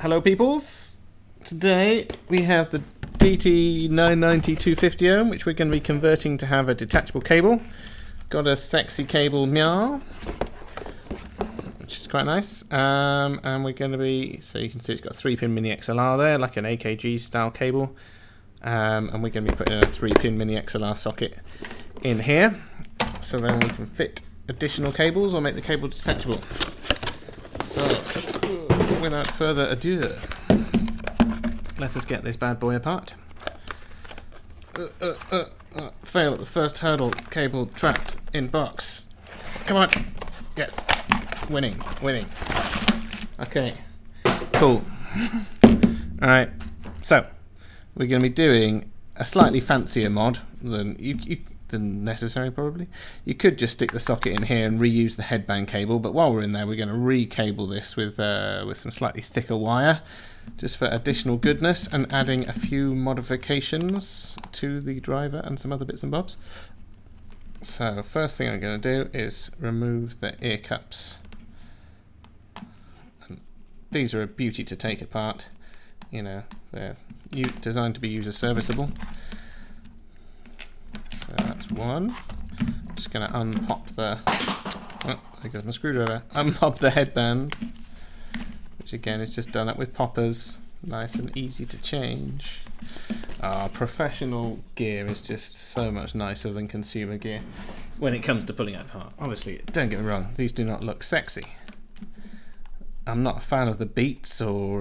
Hello peoples, today we have the DT990 250 ohm which we're going to be converting to have a detachable cable. Got a sexy cable meow, which is quite nice, and we're going to be, so you can see it's got a 3-pin mini XLR there, like an AKG style cable, and we're going to be putting in a 3-pin mini XLR socket in here, so then we can fit additional cables or make the cable detachable. So without further ado, let us get this bad boy apart. Fail at the first hurdle. Cable trapped in box. Come on. Yes. Winning. Okay. Cool. Alright. So, we're going to be doing a slightly fancier mod than necessary, probably. You could just stick the socket in here and reuse the headband cable, but while we're in there, we're going to re-cable this with some slightly thicker wire, just for additional goodness, and adding a few modifications to the driver and some other bits and bobs. So first thing I'm going to do is remove the ear cups. And these are a beauty to take apart. You know, they're designed to be user serviceable. So that's one. I'm just going to unpop the, there goes my screwdriver, unpop the headband, which again is just done up with poppers, nice and easy to change. Professional gear is just so much nicer than consumer gear when it comes to pulling it apart. Obviously, don't get me wrong, these do not look sexy. I'm not a fan of the Beats or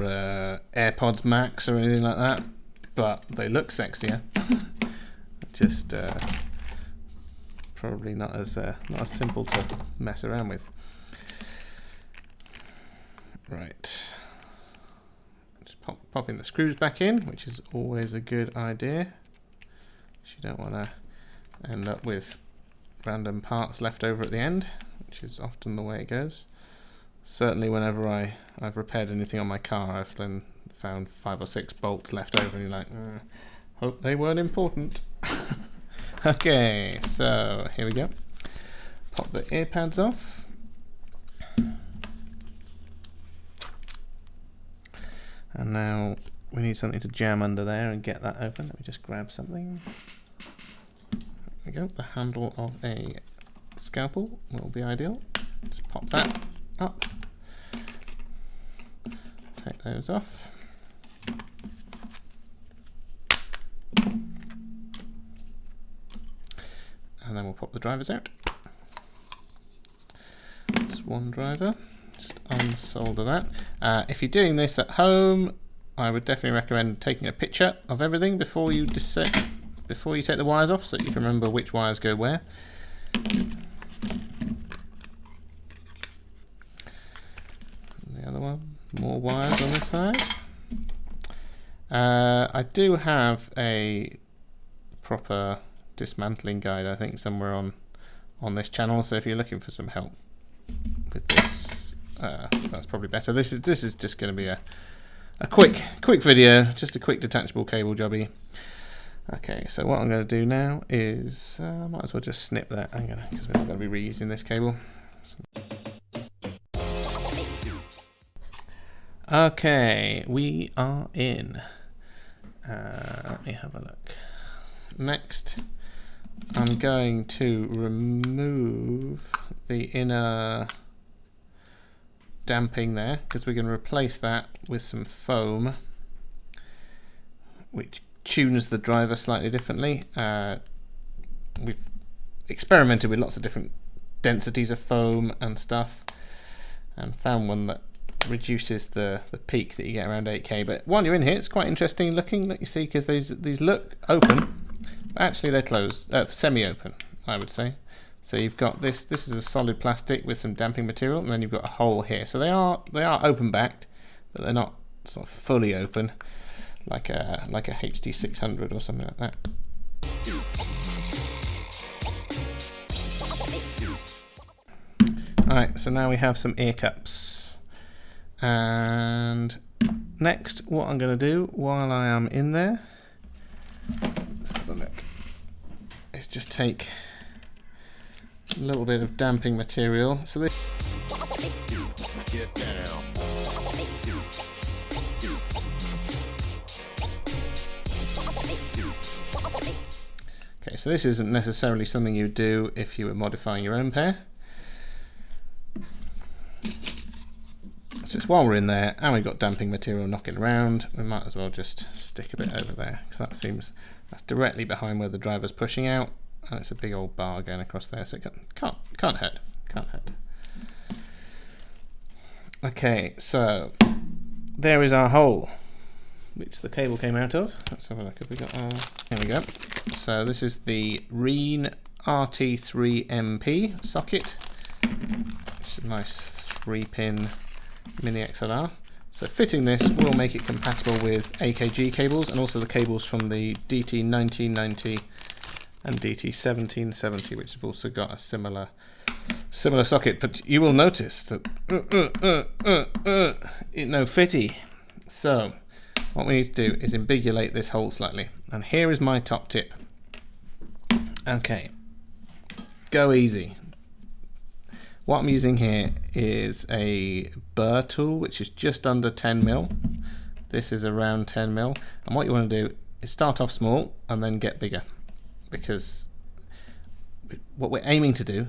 AirPods Max or anything like that, but they look sexier. Just probably not as simple to mess around with. Right, just popping the screws back in, which is always a good idea. You don't want to end up with random parts left over at the end, which is often the way it goes. Certainly, whenever I've repaired anything on my car, I've then found 5 or 6 bolts left over, and you're like, hope they weren't important. Okay, so here we go. Pop the ear pads off. And now we need something to jam under there and get that open. Let me just grab something. There we go. The handle of a scalpel will be ideal. Just pop that up. Take those off. And then we'll pop the drivers out. Just one driver. Just unsolder that. If you're doing this at home, I would definitely recommend taking a picture of everything before you take the wires off, so you can remember which wires go where. And the other one, more wires on this side. I do have a proper dismantling guide, I think, somewhere on this channel, so if you're looking for some help with this, that's probably better. This is just going to be a quick video, just a quick detachable cable jobby. Okay, so what I'm going to do now is might as well just snip that, because we're not going to be reusing this cable. Okay, we are in. Let me have a look. Next, I'm going to remove the inner damping there, because we're going to replace that with some foam, which tunes the driver slightly differently. We've experimented with lots of different densities of foam and stuff, and found one that reduces the peak that you get around 8K. But while you're in here, it's quite interesting looking, that you see, because these look open. Actually, they're closed, semi-open, I would say. So you've got this is a solid plastic with some damping material, and then you've got a hole here. So they are open backed, but they're not sort of fully open, like a HD 600 or something like that. Alright, so now we have some ear cups. And next, what I'm going to do while I am in there, let's have a look, is just take a little bit of damping material. So this so this isn't necessarily something you do if you were modifying your own pair. So just while we're in there and we've got damping material knocking around, we might as well just stick a bit over there, because that's directly behind where the driver's pushing out, and it's a big old bar going across there, so it can't hurt. Okay, so there is our hole which the cable came out of. Let's have a look. Have we got here we go. So this is the REAN RT3MP socket, which is a nice 3-pin mini XLR. So fitting this will make it compatible with AKG cables and also the cables from the DT990 and DT1770, which have also got a similar socket. But you will notice that it no fitty. So what we need to do is invigilate this hole slightly, and here is my top tip. Okay, go easy. What I'm using here is a burr tool, which is just under 10mm. This is around 10mm, and what you want to do is start off small and then get bigger, because what we're aiming to do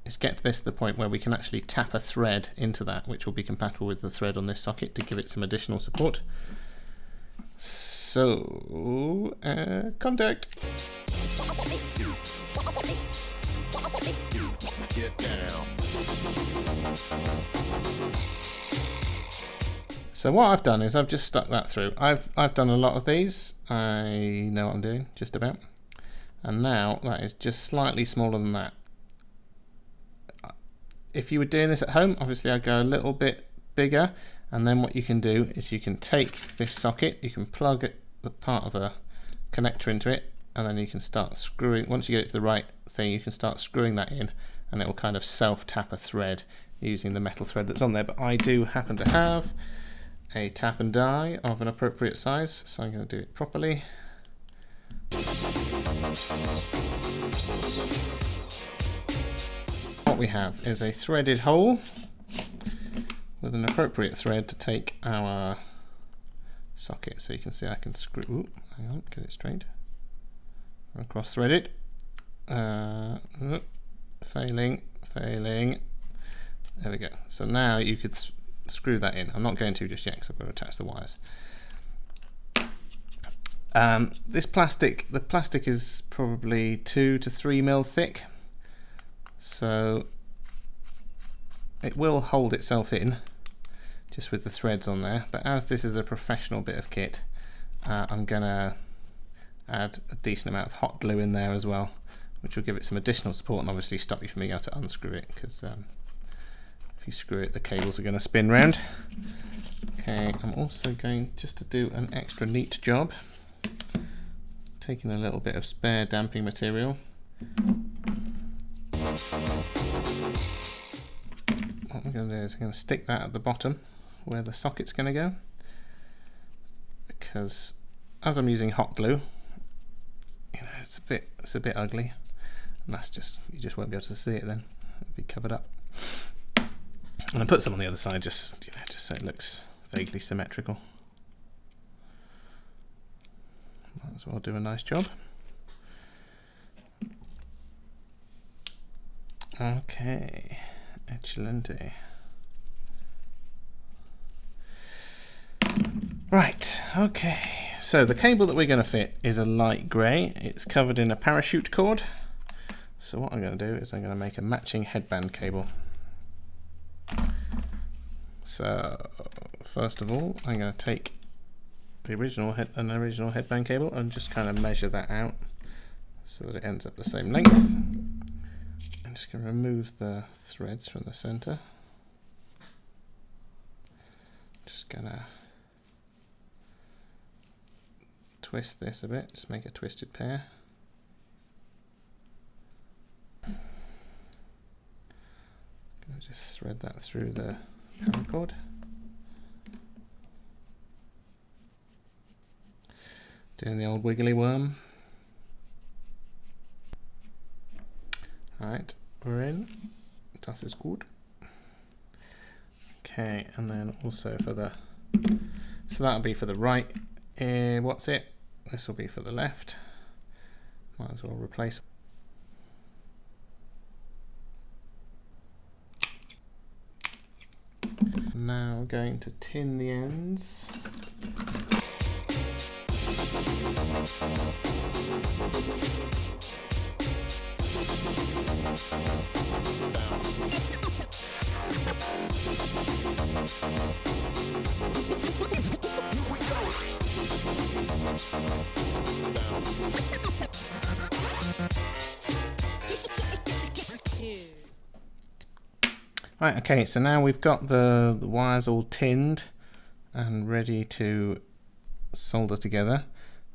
is get this to the point where we can actually tap a thread into that, which will be compatible with the thread on this socket to give it some additional support. So, contact. Get down. So what I've done is I've just stuck that through. I've done a lot of these. I know what I'm doing, just about. And now that is just slightly smaller than that. If you were doing this at home, obviously I'd go a little bit bigger, and then what you can do is you can take this socket, you can plug the part of a connector into it, and then you can start screwing. Once you get it to the right thing, you can start screwing that in, and it will kind of self-tap a thread using the metal thread that's on there. But I do happen to have a tap and die of an appropriate size, so I'm going to do it properly. What we have is a threaded hole with an appropriate thread to take our socket. So you can see I can screw, ooh, hang on, get it straight. Cross thread it. Failing. There we go. So now you could screw that in. I'm not going to just yet because I've got to attach the wires. This plastic, the plastic is probably 2 to 3mm thick, so it will hold itself in just with the threads on there. But as this is a professional bit of kit, I'm gonna add a decent amount of hot glue in there as well, which will give it some additional support and obviously stop you from being able to unscrew it, because if you screw it, the cables are going to spin round. Okay, I'm also going just to do an extra neat job, taking a little bit of spare damping material. What I'm going to do is I'm going to stick that at the bottom where the socket's going to go, because as I'm using hot glue, you know, it's a bit ugly, and that's just, you just won't be able to see it then. It'll be covered up. And I put some on the other side just so it looks vaguely symmetrical. Might as well do a nice job. Okay, excelente. Right, okay. So the cable that we're going to fit is a light grey. It's covered in a parachute cord. So what I'm going to do is I'm going to make a matching headband cable. So first of all, I'm going to take the original headband cable and just kind of measure that out so that it ends up the same length. I'm just going to remove the threads from the center. Just going to twist this a bit, just make a twisted pair. Going to just thread that through the paracord. Doing the old wiggly worm. Alright, we're in. Das ist gut. Okay, and then also for the, so that'll be for the right. What's it? This will be for the left. Might as well replace. Now we're going to tin the ends. Right, okay, so now we've got the wires all tinned and ready to solder together.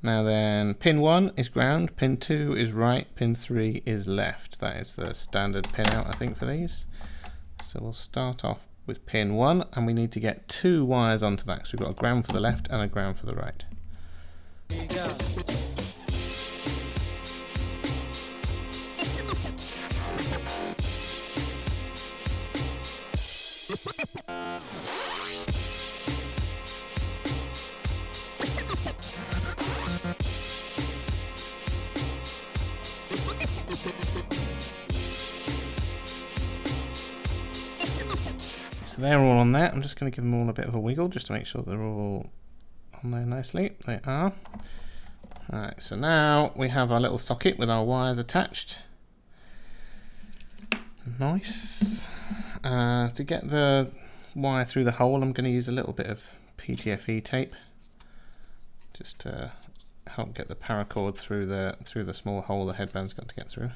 Now then, pin 1 is ground, pin 2 is right, pin 3 is left. That is the standard pin out, I think, for these. So we'll start off with pin 1, and we need to get 2 wires onto that. So we've got a ground for the left and a ground for the right. Here you go. So they're all on there. I'm just going to give them all a bit of a wiggle just to make sure they're all on there nicely. They are. Alright, so now we have our little socket with our wires attached. Nice. To get the wire through the hole, I'm going to use a little bit of PTFE tape just to help get the paracord through the small hole the headband's got to get through.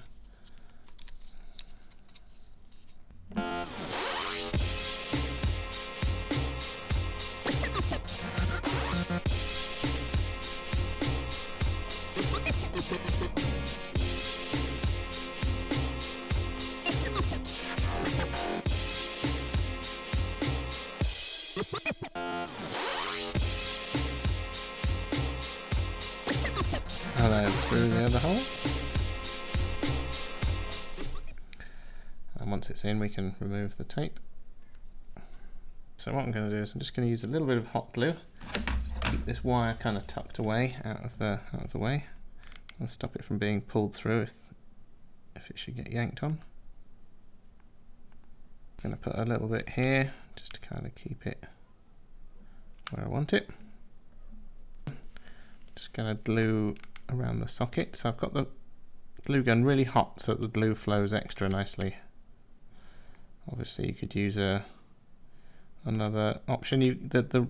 And then through the other hole. And once it's in, we can remove the tape. So what I'm going to do is I'm just going to use a little bit of hot glue just to keep this wire kind of tucked away out of the way, and stop it from being pulled through if it should get yanked on. I'm going to put a little bit here just to kind of keep it where I want it. Just going to glue around the socket. So I've got the glue gun really hot so that the glue flows extra nicely. Obviously you could use another option. The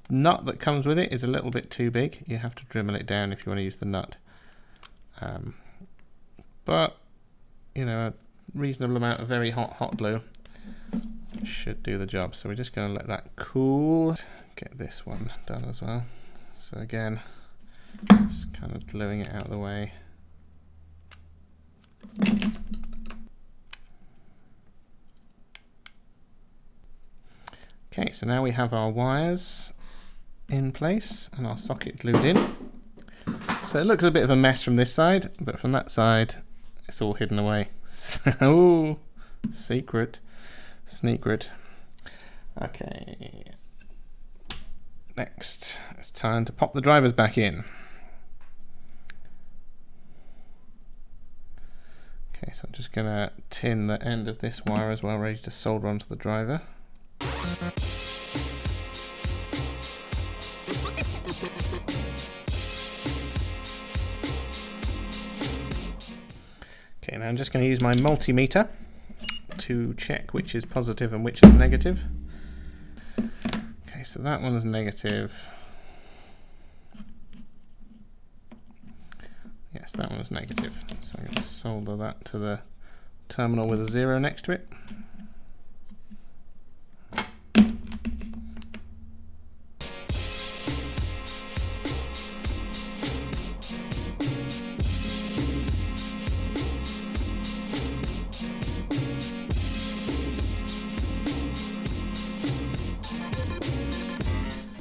nut that comes with it is a little bit too big. You have to Dremel it down if you want to use the nut. But you know, a reasonable amount of very hot glue should do the job. So we're just going to let that cool. Get this one done as well. So again, just kind of gluing it out of the way. Okay, so now we have our wires in place and our socket glued in. So it looks a bit of a mess from this side, but from that side it's all hidden away. So, secret. Okay. Next, it's time to pop the drivers back in. Okay, so I'm just going to tin the end of this wire as well, ready to solder onto the driver. Okay, now I'm just going to use my multimeter to check which is positive and which is negative. Okay, so that one is negative. Yes, that one is negative. So I'm going to solder that to the terminal with a 0 next to it.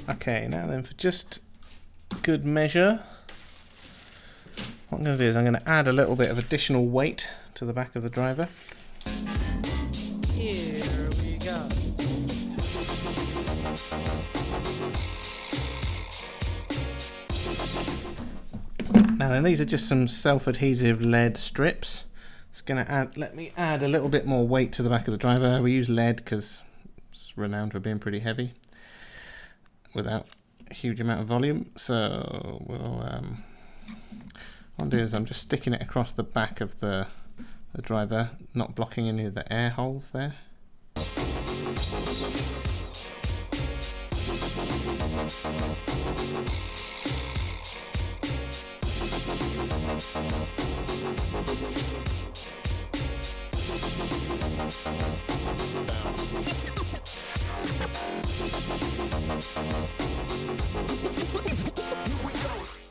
Okay, now then, for just good measure, what I'm going to do is I'm going to add a little bit of additional weight to the back of the driver. Here we go. And then these are just some self-adhesive lead strips. It's going to let me add a little bit more weight to the back of the driver. We use lead because it's renowned for being pretty heavy without a huge amount of volume. So we'll, what I'm doing is I'm just sticking it across the back of the driver, not blocking any of the air holes there.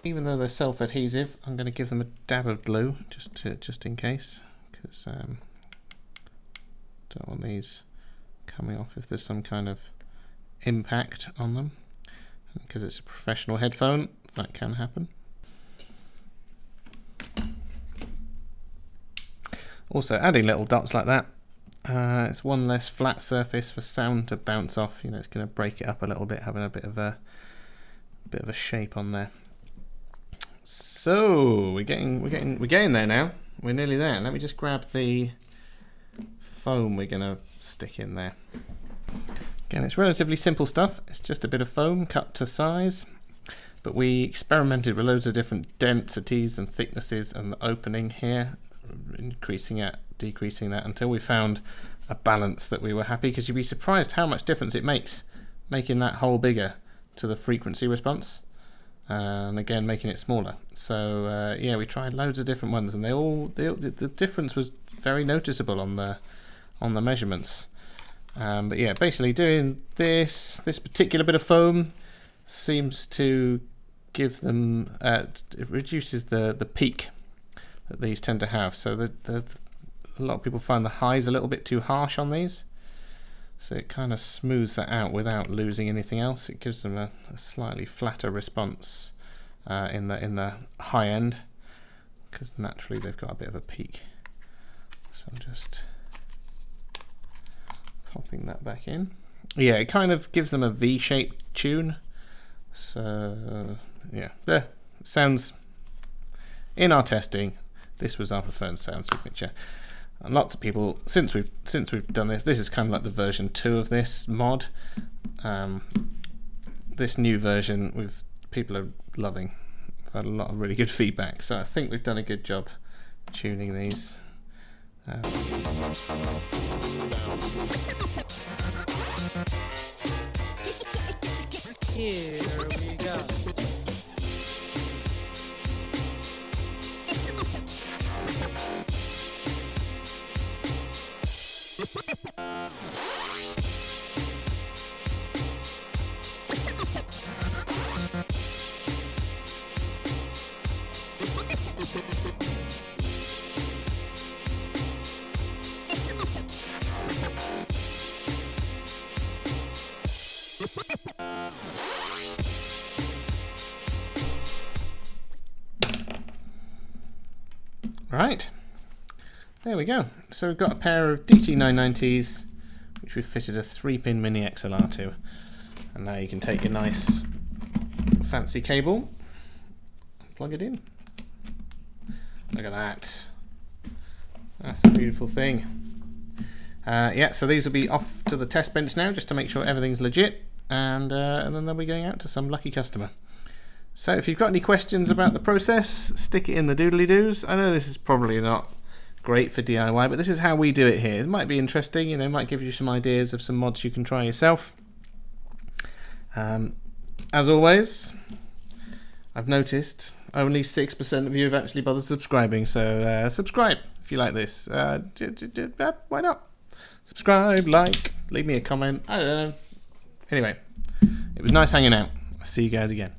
Even though they're self-adhesive, I'm going to give them a dab of glue just in case, because don't want these coming off if there's some kind of impact on them. Because it's a professional headphone, that can happen. Also, adding little dots like that, it's one less flat surface for sound to bounce off. You know, it's going to break it up a little bit, having a bit of a shape on there. So we're getting there now. We're nearly there. Let me just grab the foam we're going to stick in there. Again, it's relatively simple stuff. It's just a bit of foam cut to size, but we experimented with loads of different densities and thicknesses and the opening here, increasing it, decreasing that until we found a balance that we were happy, because you'd be surprised how much difference it makes making that hole bigger to the frequency response, and again making it smaller. So yeah, we tried loads of different ones, and the difference was very noticeable on the measurements. But yeah, basically doing this particular bit of foam seems to give them it reduces the peak that these tend to have. So a lot of people find the highs a little bit too harsh on these, so it kind of smooths that out without losing anything else. It gives them a slightly flatter response in the high end, because naturally they've got a bit of a peak. So I'm just popping that back in. Yeah, it kind of gives them a V-shaped tune. So yeah, there. It sounds, in our testing, this was our preferred sound signature. And lots of people, since we've done this is kind of like the version 2 of this mod. This new version, people are loving. I've had a lot of really good feedback, so I think we've done a good job tuning these. Here we go. Right, there we go. So we've got a pair of DT990s, which we've fitted a 3-pin mini XLR to, and now you can take your nice fancy cable, plug it in. Look at that. That's a beautiful thing. Yeah, so these will be off to the test bench now, just to make sure everything's legit, and then they'll be going out to some lucky customer. So if you've got any questions about the process, stick it in the doodly-doos. I know this is probably not great for DIY, but this is how we do it here. It might be interesting, you know, might give you some ideas of some mods you can try yourself. As always, I've noticed only 6% of you have actually bothered subscribing, so subscribe if you like this. Why not? Subscribe, like, leave me a comment, I don't know. Anyway, it was nice hanging out. I'll see you guys again.